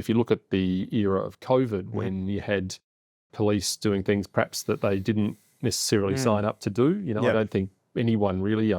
if you look at the era of COVID, when you had police doing things perhaps that they didn't necessarily sign up to do, I don't think anyone really,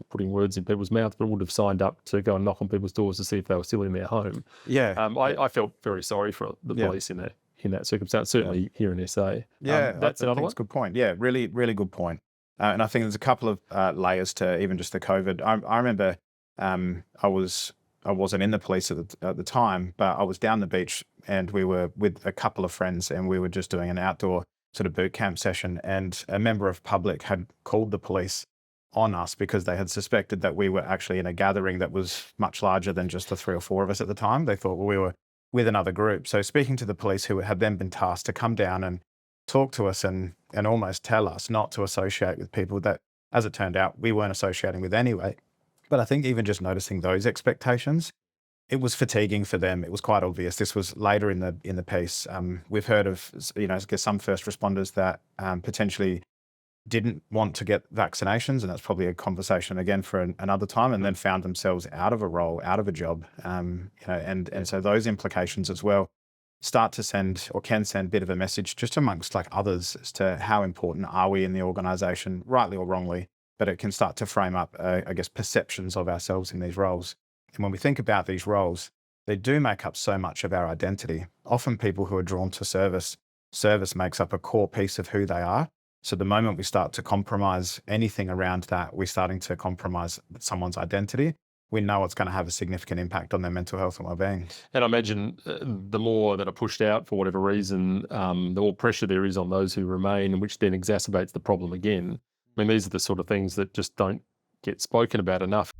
putting words in people's mouths, but would have signed up to go and knock on people's doors to see if they were still in their home. I felt very sorry for the police in that circumstance, certainly here in SA. That's another one. That's a good point. Yeah, really, really good point. And I think there's a couple of layers to even just the COVID. I remember I wasn't in the police at the time, but I was down the beach and we were with a couple of friends and we were just doing an outdoor sort of boot camp session, and a member of public had called the police on us because they had suspected that we were actually in a gathering that was much larger than just the 3 or 4 of us at the time. They thought we were with another group. So speaking to the police, who had then been tasked to come down and talk to us and almost tell us not to associate with people that, as it turned out, we weren't associating with anyway. But I think even just noticing those expectations, it was fatiguing for them. It was quite obvious. This was later in the piece. We've heard of, I guess some first responders that potentially didn't want to get vaccinations, and that's probably a conversation again for another time, and then found themselves out of a role, out of a job, and so those implications as well start to send, or can send, a bit of a message just amongst like others as to how important are we in the organisation, rightly or wrongly, but it can start to frame up, I guess, perceptions of ourselves in these roles. And when we think about these roles, they do make up so much of our identity. Often people who are drawn to service makes up a core piece of who they are. So the moment we start to compromise anything around that, we're starting to compromise someone's identity. We know it's going to have a significant impact on their mental health and well-being. And I imagine the more that are pushed out for whatever reason, the more pressure there is on those who remain, which then exacerbates the problem again. I mean, these are the sort of things that just don't get spoken about enough.